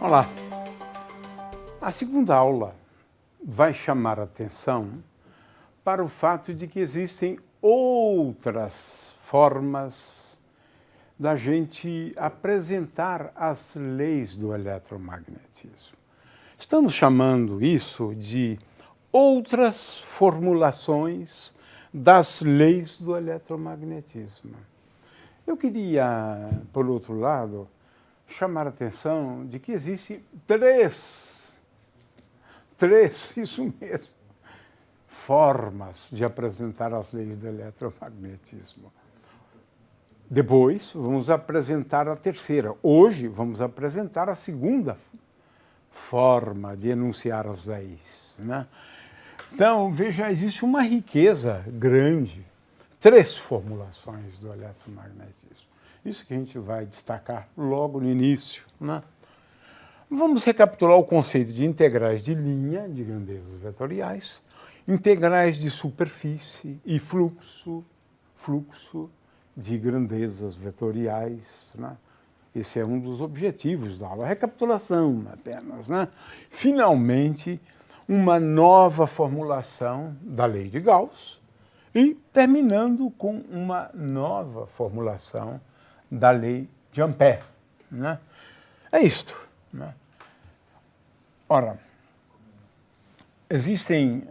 Olá! A segunda aula vai chamar a atenção para o fato de que existem outras formas da gente apresentar as leis do eletromagnetismo. Estamos chamando isso de outras formulações das leis do eletromagnetismo. Eu queria, por outro lado, chamar a atenção de que existem três, isso mesmo, formas de apresentar as leis do eletromagnetismo. Depois, vamos apresentar a terceira. Hoje, vamos apresentar a segunda forma de enunciar as leis, né? Então, veja, existe uma riqueza grande, três formulações do eletromagnetismo. Isso que a gente vai destacar logo no início, né? Vamos recapitular o conceito de integrais de linha, de grandezas vetoriais, integrais de superfície e fluxo de grandezas vetoriais, né? Esse é um dos objetivos da aula, recapitulação apenas, né? Finalmente, uma nova formulação da lei de Gauss e terminando com uma nova formulação da lei de Ampère, né? É isto, né? Ora, existem,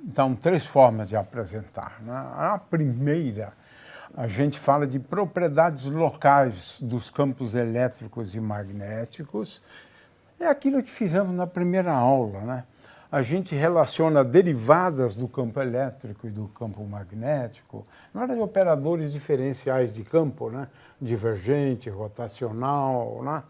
então, três formas de apresentar, né? A primeira, a gente fala de propriedades locais dos campos elétricos e magnéticos. É aquilo que fizemos na primeira aula, né? A gente relaciona derivadas do campo elétrico e do campo magnético, na hora de operadores diferenciais de campo, né? Divergente, rotacional, né?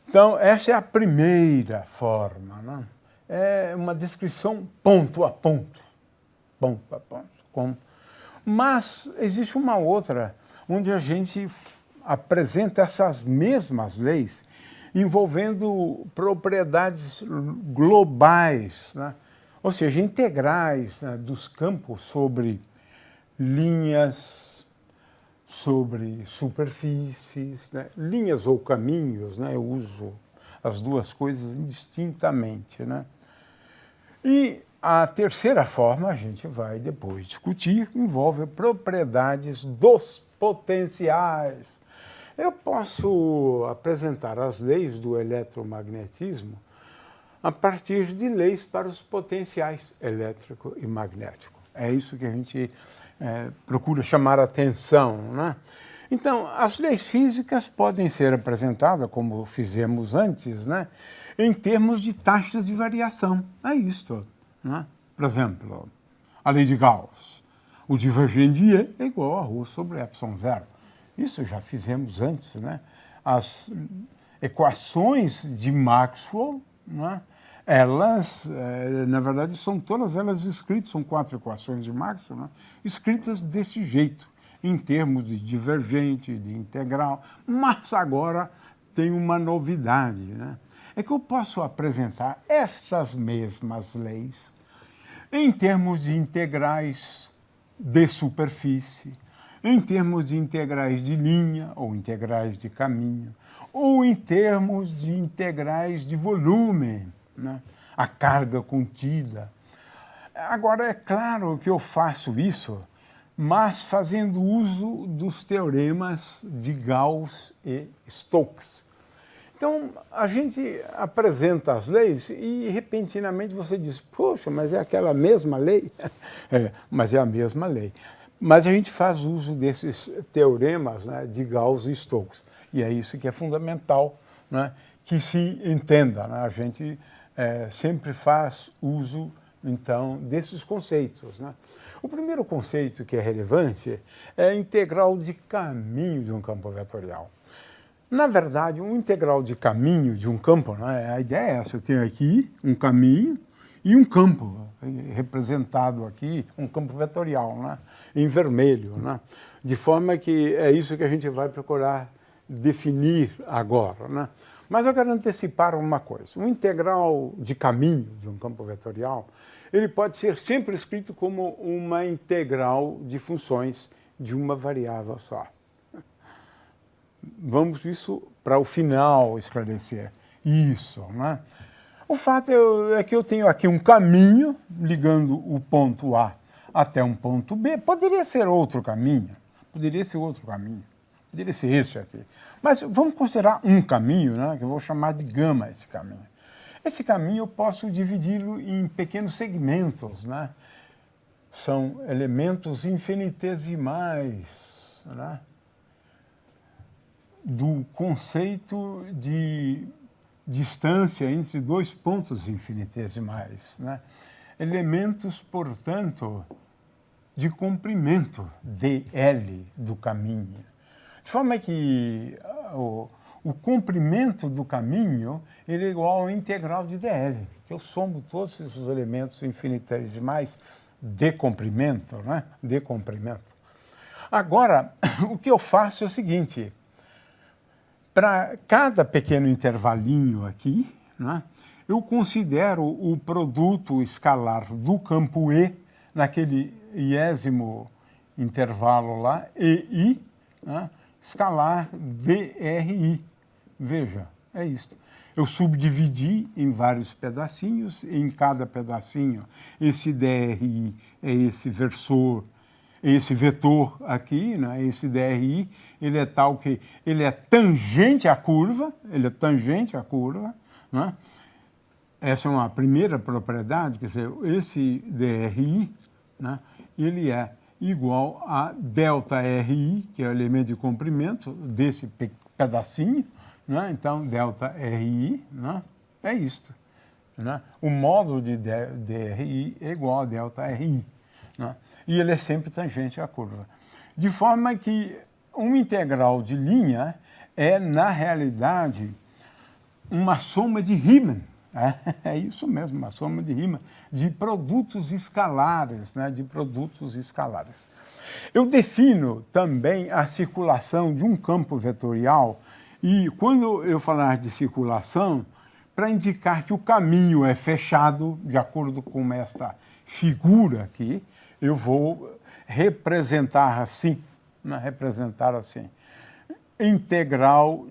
Então, essa é a primeira forma, né? É uma descrição ponto a ponto. Mas existe uma outra, onde a gente apresenta essas mesmas leis envolvendo propriedades globais, né? Ou seja, integrais, né, dos campos sobre linhas, sobre superfícies, né? Linhas ou caminhos, né? Eu uso as duas coisas indistintamente, né? E a terceira forma, a gente vai depois discutir, envolve propriedades dos potenciais. Eu posso apresentar as leis do eletromagnetismo a partir de leis para os potenciais elétrico e magnético. É isso que a gente procura chamar a atenção, né? Então, as leis físicas podem ser apresentadas, como fizemos antes, né, em termos de taxas de variação. É isto, né? Por exemplo, a lei de Gauss. O divergente de E é igual a ρ sobre ε0. Isso já fizemos antes, né? As equações de Maxwell, né? Elas, na verdade, são todas elas escritas, são 4 equações de Maxwell, né? Escritas desse jeito, em termos de divergente, de integral. Mas agora tem uma novidade, né? É que eu posso apresentar estas mesmas leis em termos de integrais de superfície, em termos de integrais de linha, ou integrais de caminho, ou em termos de integrais de volume, né? A carga contida. Agora, é claro que eu faço isso, mas fazendo uso dos teoremas de Gauss e Stokes. Então, a gente apresenta as leis e, repentinamente, você diz, poxa, mas é aquela mesma lei? Mas é a mesma lei. Mas a gente faz uso desses teoremas, né, de Gauss e Stokes. E é isso que é fundamental, né, que se entenda, né? A gente sempre faz uso, então, desses conceitos, né? O primeiro conceito que é relevante é a integral de caminho de um campo vetorial. Na verdade, um integral de caminho de um campo, né, a ideia é essa, eu tenho aqui um caminho e um campo, representado aqui, um campo vetorial, né, em vermelho, né, de forma que é isso que a gente vai procurar definir agora, né. Mas eu quero antecipar uma coisa, um integral de caminho de um campo vetorial, ele pode ser sempre escrito como uma integral de funções de uma variável só. Vamos isso para o final esclarecer. Isso, né? O fato é que eu tenho aqui um caminho ligando o ponto A até um ponto B. Poderia ser outro caminho, poderia ser outro caminho, poderia ser esse aqui. Mas vamos considerar um caminho, né, que eu vou chamar de gama esse caminho. Esse caminho eu posso dividi-lo em pequenos segmentos, né? São elementos infinitesimais, né, do conceito de distância entre dois pontos infinitesimais, né? Elementos, portanto, de comprimento dl do caminho. De forma que o comprimento do caminho ele é igual ao integral de dl, que eu somo todos esses elementos infinitesimais de comprimento, né? De comprimento. Agora, o que eu faço é o seguinte: para cada pequeno intervalinho aqui, né, eu considero o produto escalar do campo E, naquele iésimo intervalo lá, EI, né, escalar DRI. Veja, é isso. Eu subdividi em vários pedacinhos, em cada pedacinho esse DRI é esse vetor aqui, né, esse DRI, ele é tal que ele é tangente à curva, né? Essa é uma primeira propriedade, quer dizer, esse DRI, né, ele é igual a ΔRI, que é o elemento de comprimento desse pedacinho, né? Então, ΔRI, né, é isto, né? O módulo de DRI é igual a ΔRI, né? E ele é sempre tangente à curva. De forma que uma integral de linha é, na realidade, uma soma de Riemann. É isso mesmo, uma soma de Riemann, de produtos escalares, né? De produtos escalares. Eu defino também a circulação de um campo vetorial, e quando eu falar de circulação, para indicar que o caminho é fechado, de acordo com esta figura aqui, eu vou representar assim, né? Integral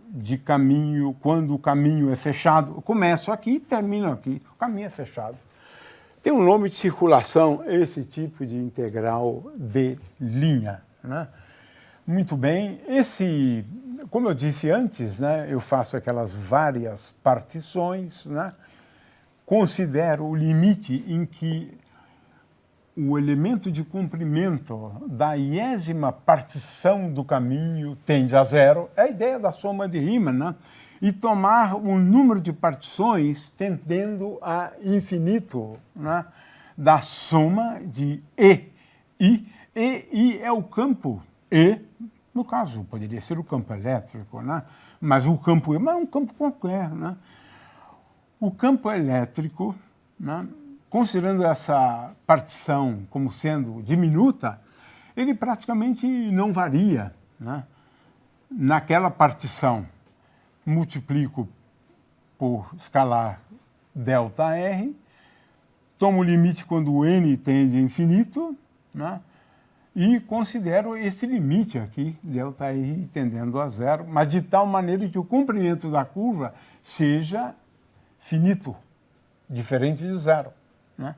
de caminho, quando o caminho é fechado, eu começo aqui e termino aqui, o caminho é fechado. Tem um nome de circulação, esse tipo de integral de linha, né? Muito bem, como eu disse antes, né, eu faço aquelas várias partições, né? Considero o limite em que o elemento de comprimento da iésima partição do caminho tende a zero, é a ideia da soma de Riemann, né? E tomar um número de partições tendendo a infinito, né? Da soma de EI. EI é o campo E, no caso, poderia ser o campo elétrico, né? Mas o campo E, mas é um campo qualquer, né? O campo elétrico, né, considerando essa partição como sendo diminuta, ele praticamente não varia, né? Naquela partição, multiplico por escalar ΔR, tomo o limite quando o n tende a infinito, né? E considero esse limite aqui, ΔR tendendo a zero, mas de tal maneira que o comprimento da curva seja finito, diferente de zero, né?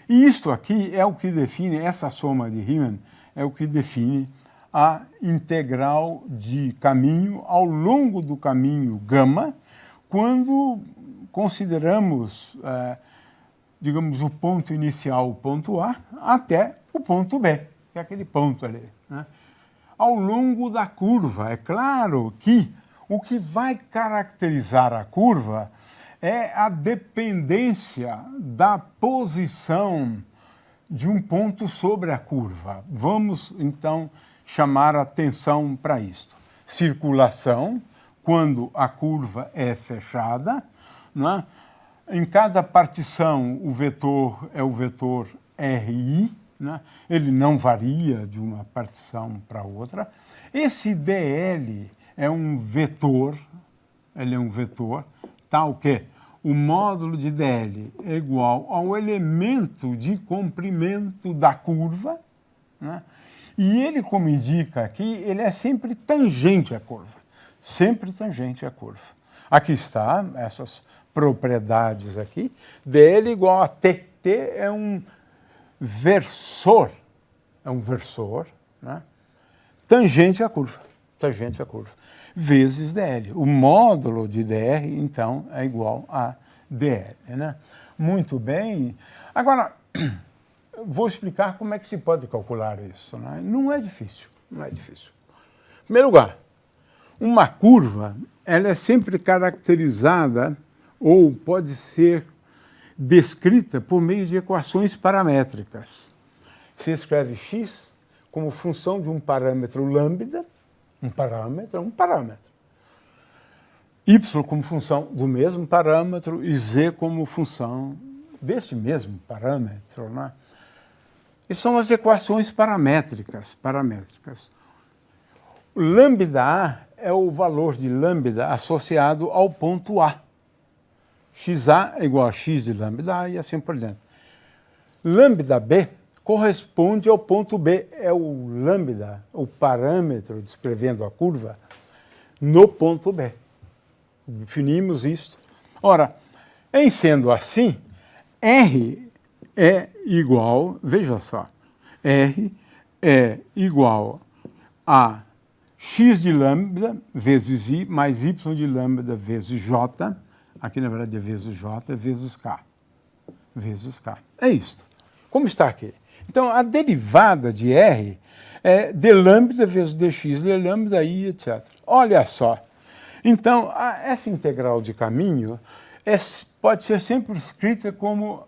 E isto aqui é o que define, essa soma de Riemann é o que define a integral de caminho ao longo do caminho gama, quando consideramos, digamos, o ponto inicial, o ponto A, até o ponto B, que é aquele ponto ali, né? Ao longo da curva. É claro que o que vai caracterizar a curva é a dependência da posição de um ponto sobre a curva. Vamos, então, chamar atenção para isto. Circulação, quando a curva é fechada, né? Em cada partição, o vetor é o vetor RI, né? Ele não varia de uma partição para outra. Esse DL é um vetor, ele é um vetor tal que o módulo de dl é igual ao elemento de comprimento da curva, né? E ele, como indica aqui, ele é sempre tangente à curva. Sempre tangente à curva. Aqui está, essas propriedades aqui. dl igual a t. T é um versor. É um versor, né? Tangente à curva. Tangente à curva. Vezes dl. O módulo de dr, então, é igual a dl, né? Muito bem. Agora, vou explicar como é que se pode calcular isso, né? Não é difícil, não é difícil. Em primeiro lugar, uma curva, ela é sempre caracterizada ou pode ser descrita por meio de equações paramétricas. Se escreve x como função de um parâmetro lambda, um parâmetro. Y como função do mesmo parâmetro e z como função deste mesmo parâmetro, né? E são as equações paramétricas. Lambda A é o valor de lambda associado ao ponto A. xa é igual a x de lambda A e assim por diante. Lambda B corresponde ao ponto B, é o lambda, o parâmetro descrevendo a curva, no ponto B. Definimos isso. Ora, em sendo assim, R é igual, veja só, R é igual a x de lambda vezes I mais y de lambda vezes J, aqui na verdade é vezes J, vezes K. Vezes K. É isso. Como está aqui? Então, a derivada de R é d lambda vezes dx, d lambda I, etc. Olha só. Então, essa integral de caminho pode ser sempre escrita como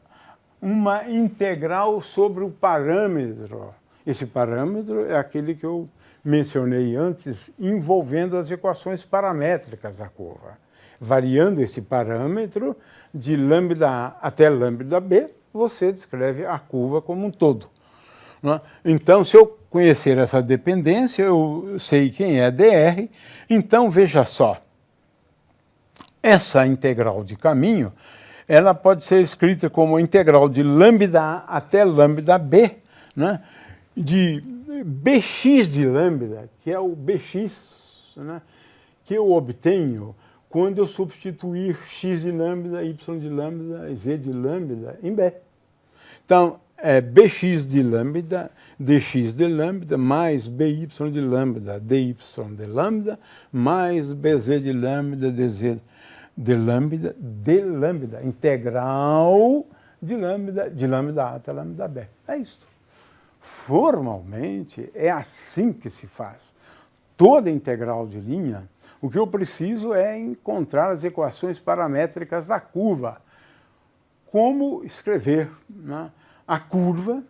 uma integral sobre o parâmetro. Esse parâmetro é aquele que eu mencionei antes, envolvendo as equações paramétricas da curva. Variando esse parâmetro de lambda A até lambda B, você descreve a curva como um todo. Né? Então, se eu conhecer essa dependência, eu sei quem é dr, então veja só, essa integral de caminho, ela pode ser escrita como integral de lambda A até lambda B, né? De bx de lambda, que é o bx, né? Que eu obtenho quando eu substituir x de lambda, y de lambda e z de lambda em B. Então, é bx de lambda, dx de lambda, mais by de lambda, dy de lambda, mais bz de lambda, dz de lambda, integral de lambda A até lambda B. É isso. Formalmente, é assim que se faz. Toda integral de linha, o que eu preciso é encontrar as equações paramétricas da curva. Como escrever, né, a curva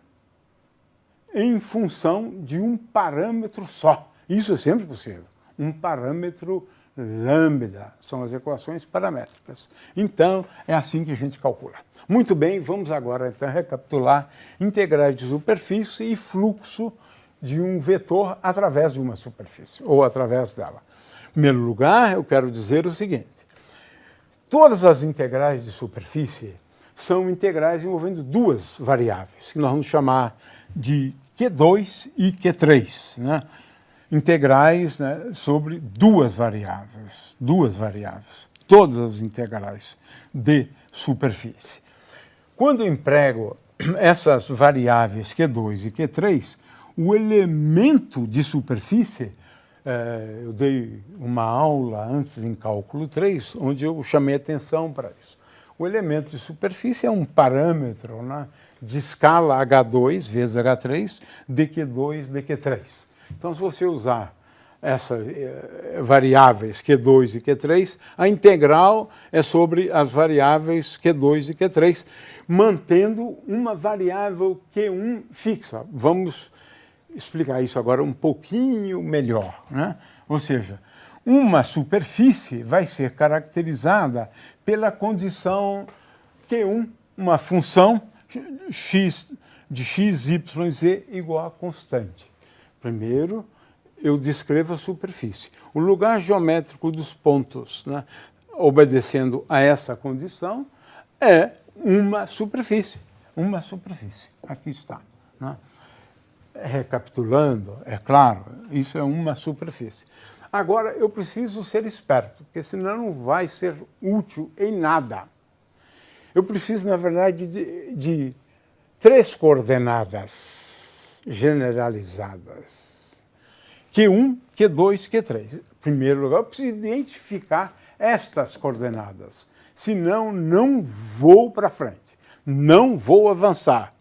em função de um parâmetro só. Isso é sempre possível. Um parâmetro lambda. São as equações paramétricas. Então, é assim que a gente calcula. Muito bem, vamos agora então recapitular integrais de superfície e fluxo de um vetor através de uma superfície, ou através dela. Em primeiro lugar, eu quero dizer o seguinte. Todas as integrais de superfície são integrais envolvendo duas variáveis, que nós vamos chamar de Q2 e Q3, né? Integrais, né, sobre duas variáveis, todas as integrais de superfície. Quando eu emprego essas variáveis Q2 e Q3, o elemento de superfície, eu dei uma aula antes em cálculo 3, onde eu chamei atenção para isso. O elemento de superfície é um parâmetro, né, de escala H2 vezes H3, dQ2, dQ3. Então, se você usar essas variáveis Q2 e Q3, a integral é sobre as variáveis Q2 e Q3, mantendo uma variável Q1 fixa. Vamos explicar isso agora um pouquinho melhor, né? Ou seja, uma superfície vai ser caracterizada pela condição Q1, uma função x de x, y, z igual a constante. Primeiro, eu descrevo a superfície. O lugar geométrico dos pontos, né, obedecendo a essa condição, é uma superfície. Uma superfície. Aqui está. Né? Recapitulando, é claro, isso é uma superfície. Agora, eu preciso ser esperto, porque senão não vai ser útil em nada. Eu preciso, na verdade, de 3 coordenadas generalizadas. Q1, Q2, Q3. Em primeiro lugar, eu preciso identificar estas coordenadas. Senão, não vou para frente, não vou avançar.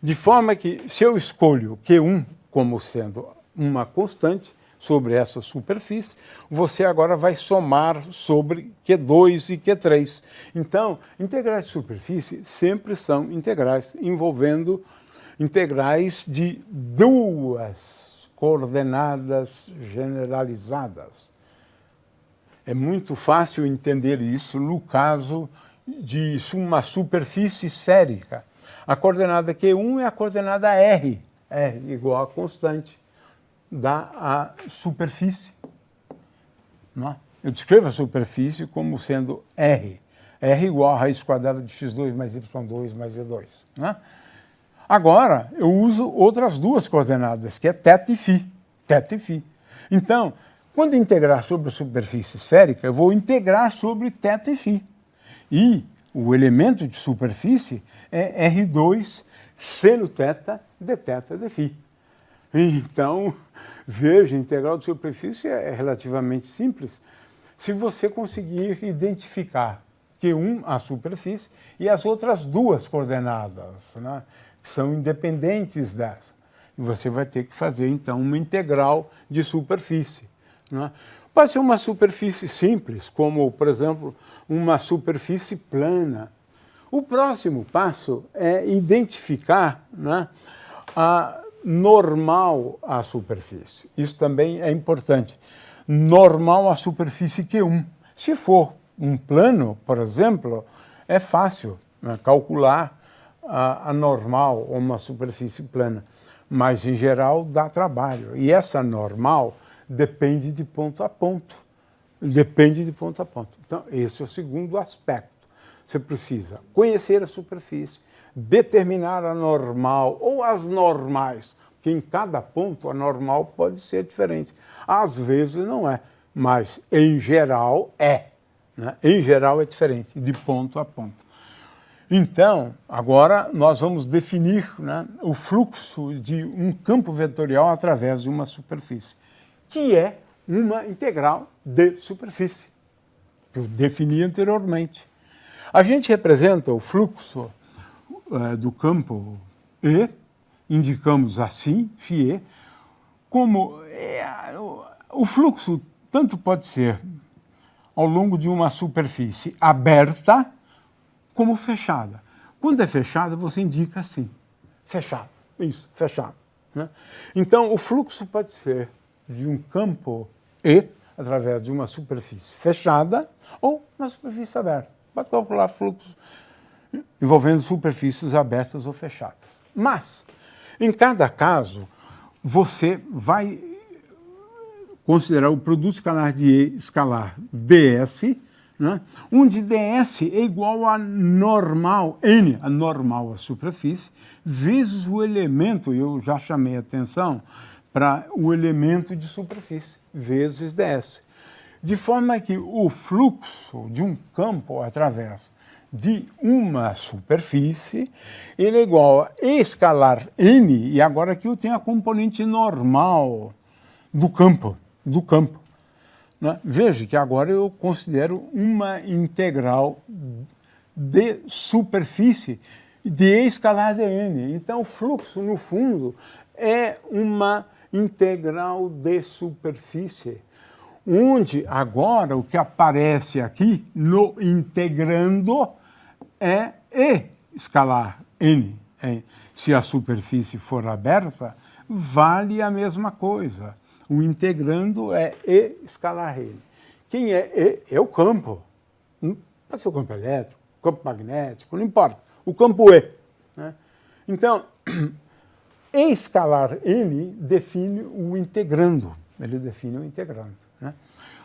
De forma que, se eu escolho Q1 como sendo uma constante sobre essa superfície, você agora vai somar sobre Q2 e Q3. Então, integrais de superfície sempre são integrais envolvendo integrais de 2 coordenadas generalizadas. É muito fácil entender isso no caso de uma superfície esférica. A coordenada Q1 é a coordenada R, R igual a constante da superfície. Não é? Eu descrevo a superfície como sendo R. R igual a raiz quadrada de x2 mais y2 mais z2. Não é? Agora, eu uso outras 2 coordenadas, que é θ e φ. Θ e φ. Então, quando integrar sobre a superfície esférica, eu vou integrar sobre θ e φ. E o elemento de superfície é R2 seno θ dθ dφ. Então, veja, a integral de superfície é relativamente simples se você conseguir identificar Q1, a superfície, e as outras 2 coordenadas, né, que são independentes dessa. E você vai ter que fazer, então, uma integral de superfície. Né? Pode ser uma superfície simples, como, por exemplo, uma superfície plana. O próximo passo é identificar, né, a normal à superfície. Isso também é importante. Normal à superfície Q1. Se for um plano, por exemplo, é fácil, né, calcular a normal ou uma superfície plana. Mas, em geral, dá trabalho. E essa normal depende de ponto a ponto. Depende de ponto a ponto. Então, esse é o segundo aspecto. Você precisa conhecer a superfície, determinar a normal ou as normais, porque em cada ponto a normal pode ser diferente. Às vezes não é, mas em geral é. Né? Em geral é diferente, de ponto a ponto. Então, agora nós vamos definir, né, o fluxo de um campo vetorial através de uma superfície, que é uma integral de superfície, que eu defini anteriormente. A gente representa o fluxo do campo E, indicamos assim, φE, como o fluxo tanto pode ser ao longo de uma superfície aberta como fechada. Quando é fechada, você indica assim, fechado, isso, fechado. Né? Então, o fluxo pode ser de um campo E, através de uma superfície fechada, ou uma superfície aberta. Pode calcular fluxos envolvendo superfícies abertas ou fechadas. Mas, em cada caso, você vai considerar o produto escalar de E escalar ds, né, onde ds é igual a normal, n, a normal à superfície, vezes o elemento, eu já chamei a atenção para o elemento de superfície, vezes ds. De forma que o fluxo de um campo através de uma superfície, ele é igual a E escalar n, e agora aqui eu tenho a componente normal do campo. Né? Veja que agora eu considero uma integral de superfície de E escalar dn. Então, o fluxo, no fundo, é uma integral de superfície, onde agora o que aparece aqui no integrando é E escalar n. Se a superfície for aberta, vale a mesma coisa. O integrando é E escalar n. Quem é E? É o campo. Pode ser o campo elétrico, o campo magnético, não importa. O campo E. Né? Então, E escalar n define o integrando. Ele define o integrando. Né?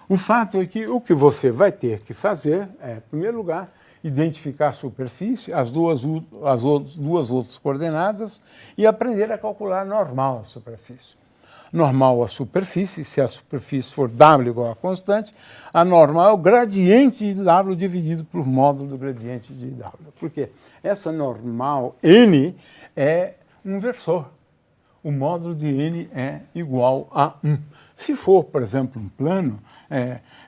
O fato é que o que você vai ter que fazer é, em primeiro lugar, identificar a superfície, as duas outras coordenadas e aprender a calcular normal a superfície. Normal a superfície, se a superfície for W igual a constante, a normal é o gradiente de W dividido por módulo do gradiente de W. Por quê? Essa normal N é um versor. O módulo de N é igual a 1. Se for, por exemplo, um plano,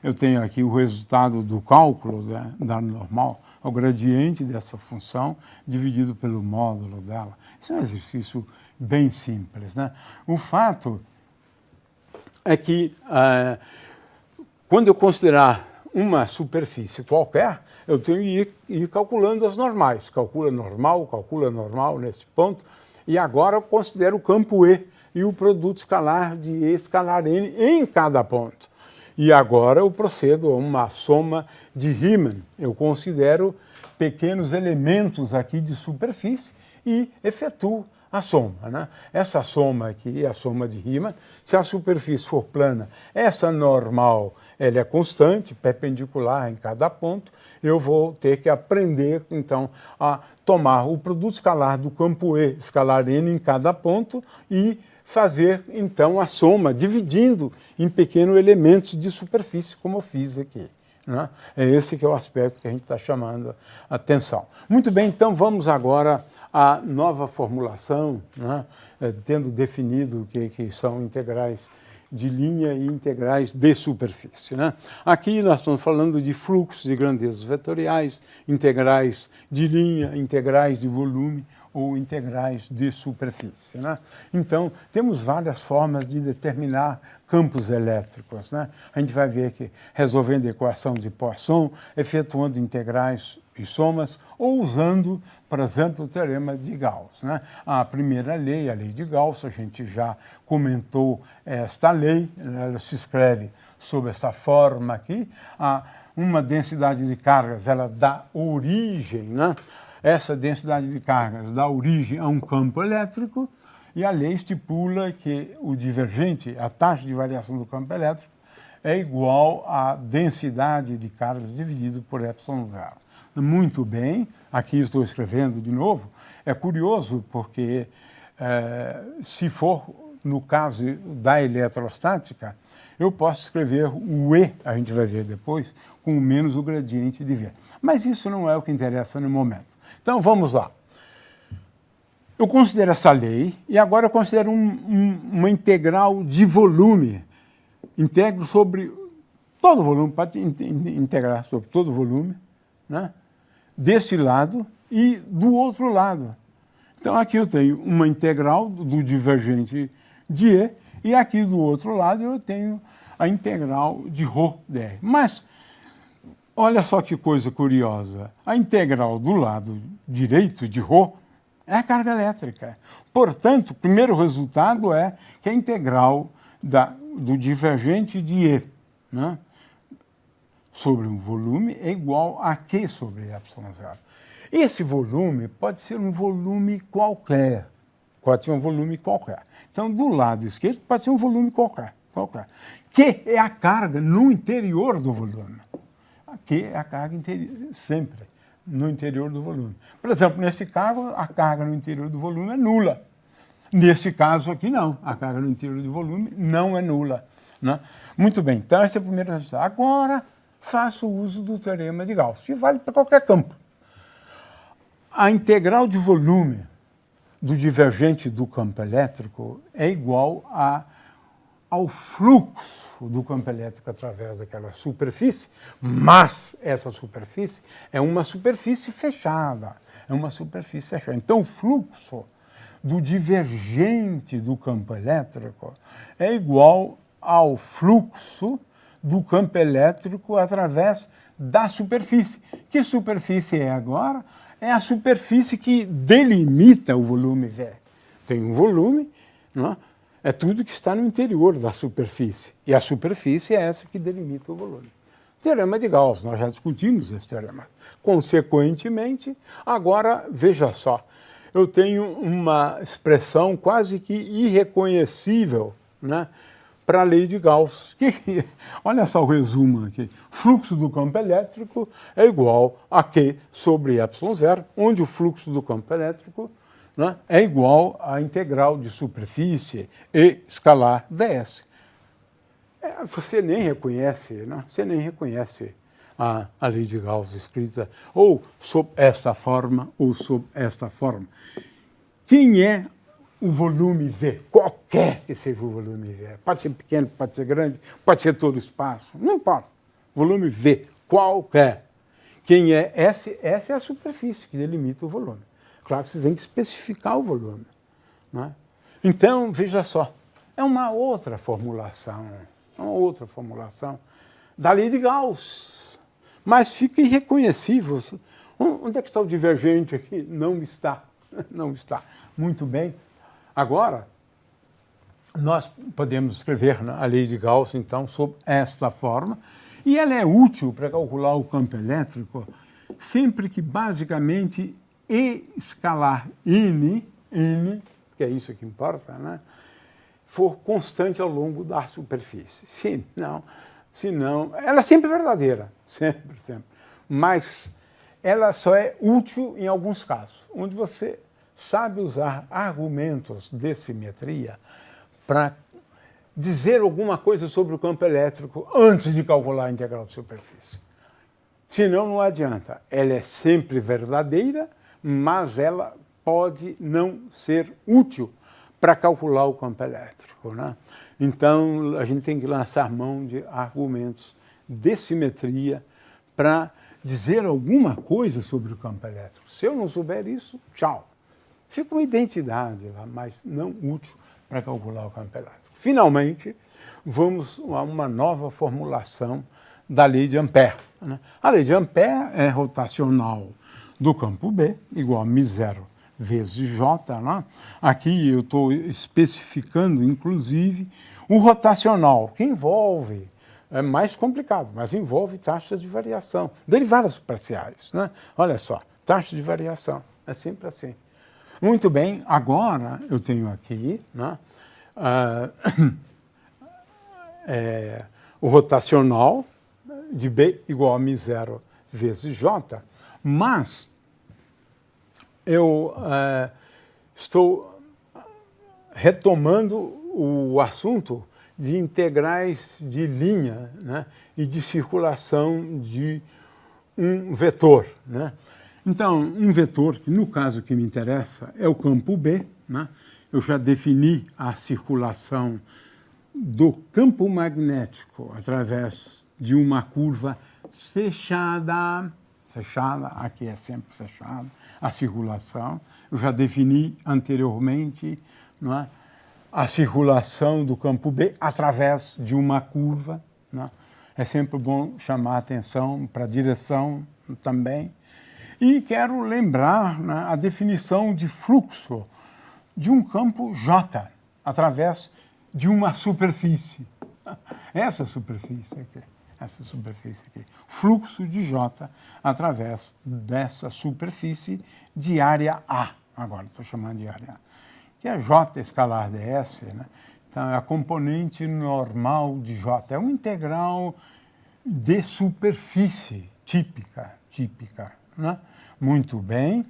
eu tenho aqui o resultado do cálculo da normal, o gradiente dessa função dividido pelo módulo dela. Isso é um exercício bem simples, né? O fato é que, quando eu considerar uma superfície qualquer, eu tenho que ir calculando as normais. Calcula normal nesse ponto, e agora eu considero o campo E e o produto escalar de E escalar N em cada ponto. E agora eu procedo a uma soma de Riemann. Eu considero pequenos elementos aqui de superfície e efetuo a soma, né? Essa soma aqui é a soma de Riemann. Se a superfície for plana, essa normal ela é constante, perpendicular em cada ponto. Eu vou ter que aprender, então, a tomar o produto escalar do campo E, escalar N em cada ponto e fazer, então, a soma, dividindo em pequenos elementos de superfície, como eu fiz aqui, né? É esse que é o aspecto que a gente está chamando a atenção. Muito bem, então vamos agora à nova formulação, né? Tendo definido o que são integrais de linha e integrais de superfície, né? Aqui nós estamos falando de fluxos de grandezas vetoriais, integrais de linha, integrais de volume ou integrais de superfície, né? Então, temos várias formas de determinar campos elétricos, né? A gente vai ver que resolvendo a equação de Poisson, efetuando integrais e somas, ou usando, por exemplo, o teorema de Gauss, né? A primeira lei, a lei de Gauss, a gente já comentou esta lei, ela se escreve sob essa forma aqui. Uma densidade de cargas, ela dá origem, né? Essa densidade de cargas dá origem a um campo elétrico, e a lei estipula que o divergente, a taxa de variação do campo elétrico, é igual à densidade de cargas dividido por ε0. Muito bem, aqui estou escrevendo de novo. É curioso porque, se for no caso da eletrostática, eu posso escrever o E, a gente vai ver depois, com menos o gradiente de V. Mas isso não é o que interessa no momento. Então, vamos lá. Eu considero essa lei e agora eu considero uma integral de volume. Integro sobre todo o volume, pode integrar sobre todo o volume, né? Desse lado e do outro lado. Então, aqui eu tenho uma integral do divergente de E aqui do outro lado eu tenho a integral de ρ dr. Mas olha só que coisa curiosa, a integral do lado direito de ρ é a carga elétrica. Portanto, o primeiro resultado é que a integral do divergente de E, né, sobre um volume é igual a Q sobre ε0. Esse volume pode ser um volume qualquer. Pode ser um volume qualquer. Então, do lado esquerdo, pode ser um volume qualquer. Q é a carga no interior do volume. Q é a carga sempre no interior do volume. Por exemplo, nesse caso, a carga no interior do volume é nula. Nesse caso aqui, não. A carga no interior do volume não é nula, né? Muito bem, então esse é o primeiro resultado. Agora, faço uso do teorema de Gauss, que vale para qualquer campo. A integral de volume do divergente do campo elétrico é igual ao fluxo do campo elétrico através daquela superfície, mas essa superfície é uma superfície fechada. Então, o fluxo do divergente do campo elétrico é igual ao fluxo do campo elétrico através da superfície. Que superfície é agora? É a superfície que delimita o volume V. Tem um volume, não é? É tudo que está no interior da superfície. E a superfície é essa que delimita o volume. Teorema de Gauss, nós já discutimos esse teorema. Consequentemente, agora, veja só, eu tenho uma expressão quase que irreconhecível, né, para a lei de Gauss. Olha só o resumo aqui. Fluxo do campo elétrico é igual a Q sobre ε0, onde o fluxo do campo elétrico, né, é igual à integral de superfície E escalar ds. Você nem reconhece, né? Você nem reconhece a lei de Gauss escrita ou sob esta forma ou sob esta forma. Quem é o volume V? Qualquer que seja o volume V. Pode ser pequeno, pode ser grande, pode ser todo o espaço, não importa. Volume V, qualquer. Quem é S? S é a superfície que delimita o volume. Claro que você tem que especificar o volume, né? Então, veja só, é uma outra formulação da lei de Gauss. Mas fica irreconhecível. Onde é que está o divergente aqui? Não está. Não está. Muito bem. Agora, nós podemos escrever a lei de Gauss, então, sob esta forma, e ela é útil para calcular o campo elétrico sempre que, basicamente, E escalar N, que é isso que importa, né, for constante ao longo da superfície. Senão, ela é sempre verdadeira, sempre. Mas ela só é útil em alguns casos, onde você sabe usar argumentos de simetria para dizer alguma coisa sobre o campo elétrico antes de calcular a integral de superfície. Senão, não adianta. Ela é sempre verdadeira, mas ela pode não ser útil para calcular o campo elétrico, né? Então, a gente tem que lançar mão de argumentos de simetria para dizer alguma coisa sobre o campo elétrico. Se eu não souber isso, tchau. Fica uma identidade lá, mas não útil para calcular o campo elétrico. Finalmente, vamos a uma nova formulação da lei de Ampère, né? A lei de Ampère é rotacional do campo B, igual a μ0 vezes J, né? Aqui eu estou especificando, inclusive, o rotacional, que envolve, é mais complicado, mas envolve taxas de variação, derivadas parciais, né? Olha só, taxa de variação, é sempre assim. Muito bem, agora eu tenho aqui, né, o rotacional de B igual a μ0 vezes J, mas eu estou retomando o assunto de integrais de linha, né, e de circulação de um vetor, né? Então, um vetor, que no caso que me interessa é o campo B, né? Eu já defini a circulação do campo magnético através de uma curva fechada, aqui é sempre fechada, a circulação. Eu já defini anteriormente, não é, a circulação do campo B através de uma curva, não é? É sempre bom chamar a atenção para a direção também. E quero lembrar, né, a definição de fluxo de um campo J através de uma superfície. Essa superfície aqui. Fluxo de J através dessa superfície de área A. Agora estou chamando de área A. Que é J escalar ds, né? Então é a componente normal de J. É uma integral de superfície típica, né? Muito bem.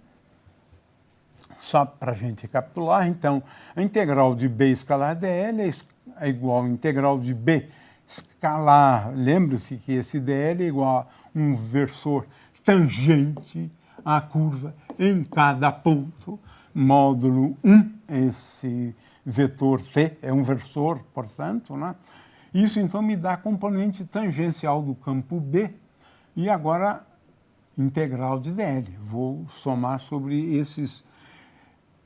Só para a gente recapitular, então, a integral de B escalar dl é igual a integral de B escalar. Lembre-se que esse dl é igual a um versor tangente à curva em cada ponto, módulo 1, esse vetor t é um versor, portanto, né? Isso, então, me dá a componente tangencial do campo B. E agora, integral de dl. Vou somar sobre esses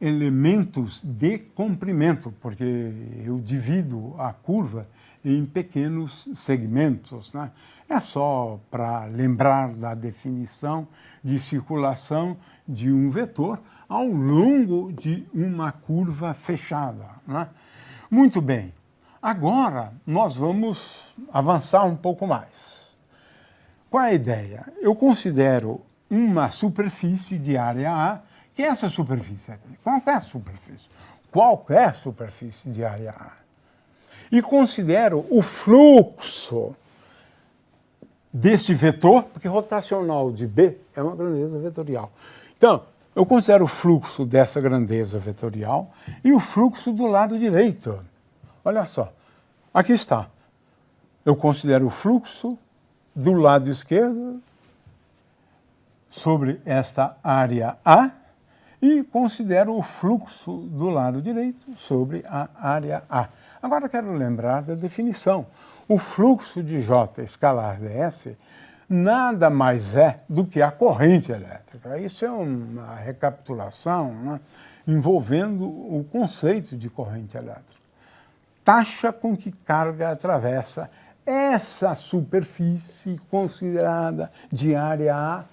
elementos de comprimento, porque eu divido a curva em pequenos segmentos, né? É só para lembrar da definição de circulação de um vetor ao longo de uma curva fechada, né? Muito bem. Agora, nós vamos avançar um pouco mais. Qual é a ideia? Eu considero uma superfície de área A, que é essa superfície aqui. Qualquer superfície de área A. e considero o fluxo desse vetor, porque rotacional de B é uma grandeza vetorial. Então, eu considero o fluxo dessa grandeza vetorial e o fluxo do lado direito. Olha só, aqui está. Eu considero o fluxo do lado esquerdo sobre esta área A e considero o fluxo do lado direito sobre a área A. Agora quero lembrar da definição. O fluxo de J escalar ds nada mais é do que a corrente elétrica. Isso é uma recapitulação, né, envolvendo o conceito de corrente elétrica. Taxa com que carga atravessa essa superfície considerada de área A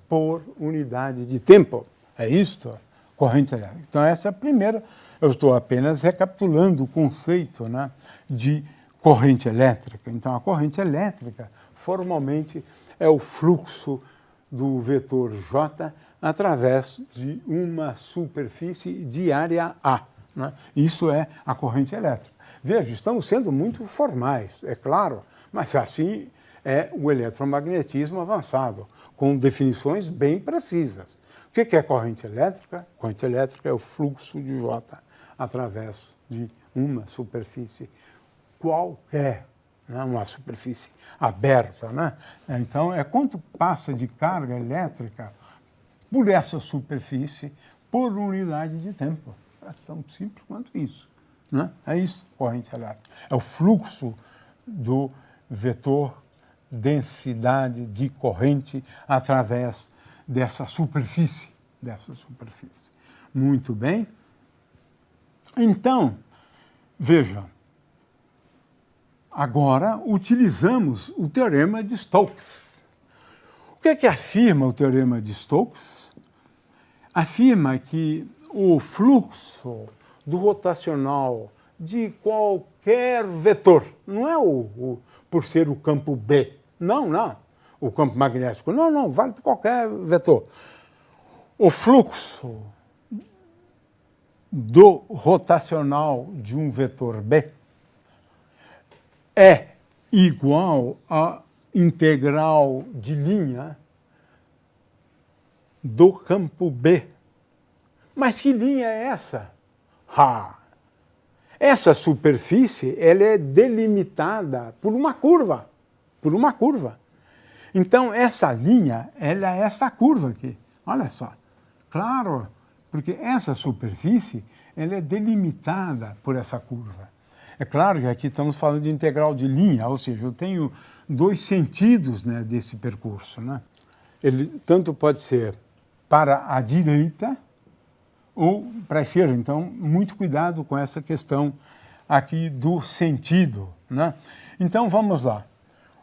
por unidade de tempo. É isto, corrente elétrica. Então essa é a primeira, eu estou apenas recapitulando o conceito, né, de corrente elétrica. Então a corrente elétrica, formalmente, é o fluxo do vetor J através de uma superfície de área A, né? Isso é a corrente elétrica. Veja, estamos sendo muito formais, é claro, mas assim é o eletromagnetismo avançado, com definições bem precisas. O que é corrente elétrica? Corrente elétrica é o fluxo de J através de uma superfície qualquer, né? Uma superfície aberta, né? Então, é quanto passa de carga elétrica por essa superfície por unidade de tempo. É tão simples quanto isso, né? É isso, corrente elétrica. É o fluxo do vetor densidade de corrente através dessa superfície. Muito bem. Então, veja, agora utilizamos o teorema de Stokes. O que é que afirma o teorema de Stokes? Afirma que o fluxo do rotacional de qualquer vetor, não é por ser o campo B, não, o campo magnético, não, vale para qualquer vetor. O fluxo do rotacional de um vetor B é igual à integral de linha do campo B. Mas que linha é essa? Essa superfície ela é delimitada por uma curva. Então, essa linha ela é essa curva aqui. Olha só. Claro, porque essa superfície ela é delimitada por essa curva. É claro que aqui estamos falando de integral de linha, ou seja, eu tenho dois sentidos, né, desse percurso, né? Ele tanto pode ser para a direita ou para a esquerda. Então, muito cuidado com essa questão aqui do sentido, né? Então, vamos lá.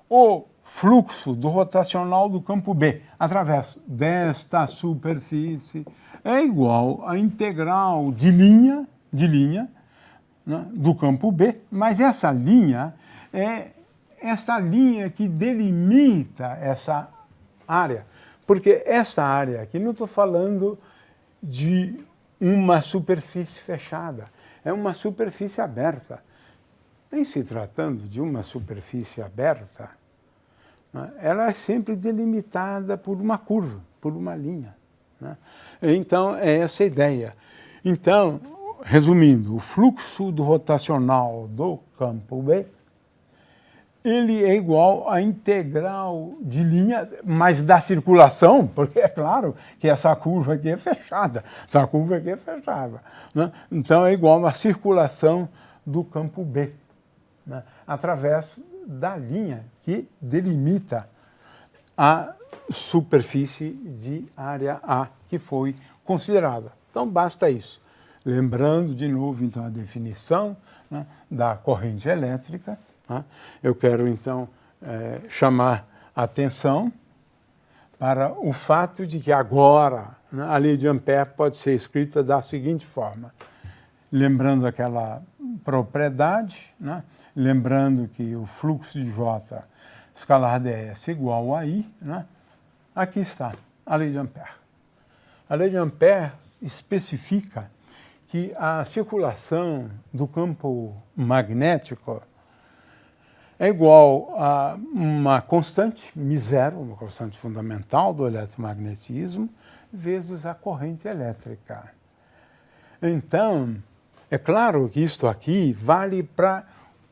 O fluxo do rotacional do campo B através desta superfície é igual à integral de linha, né, do campo B, mas essa linha é essa linha que delimita essa área. Porque essa área aqui, não estou falando de uma superfície fechada, é uma superfície aberta. Em se tratando de uma superfície aberta, né, ela é sempre delimitada por uma curva, por uma linha, né? Então, é essa a ideia. Então, resumindo, o fluxo do rotacional do campo B, ele é igual à integral de linha, mas da circulação, porque é claro que essa curva aqui é fechada, né? Então é igual à circulação do campo B, né, através da linha que delimita a superfície de área A que foi considerada. Então basta isso. Lembrando de novo então a definição, né, da corrente elétrica, né? Eu quero então chamar a atenção para o fato de que agora, né, a lei de Ampère pode ser escrita da seguinte forma, lembrando aquela propriedade, né, lembrando que o fluxo de J escalar ds igual a I, né, aqui está a lei de Ampère. A lei de Ampère especifica que a circulação do campo magnético é igual a uma constante, μ0, uma constante fundamental do eletromagnetismo, vezes a corrente elétrica. Então, é claro que isto aqui vale para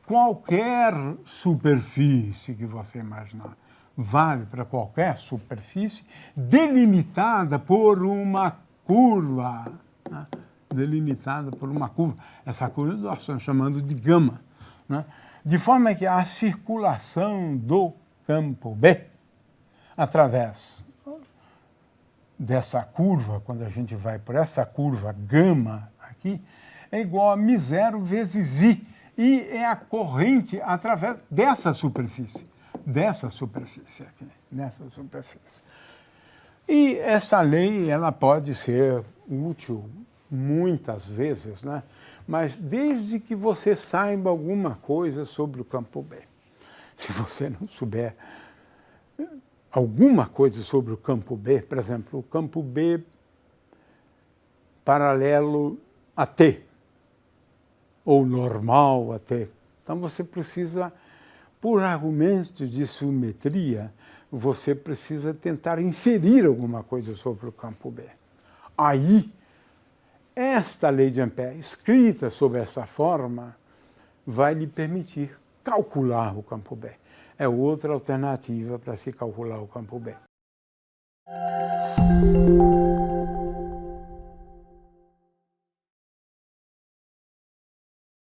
qualquer superfície que você imaginar. Vale para qualquer superfície delimitada por uma curva. Né? Delimitada por uma curva. Essa curva nós estamos chamando de gama. Né? De forma que a circulação do campo B, através dessa curva, quando a gente vai por essa curva gama aqui, é igual a μ0 vezes I. E é a corrente através dessa superfície aqui, nessa superfície. E essa lei, ela pode ser útil muitas vezes, né? Mas desde que você saiba alguma coisa sobre o campo B. Se você não souber alguma coisa sobre o campo B, por exemplo, o campo B paralelo a T, ou normal a T. Então você precisa, por argumentos de simetria, você precisa tentar inferir alguma coisa sobre o campo B. Aí, esta lei de Ampère, escrita sob essa forma, vai lhe permitir calcular o campo B. É outra alternativa para se calcular o campo B.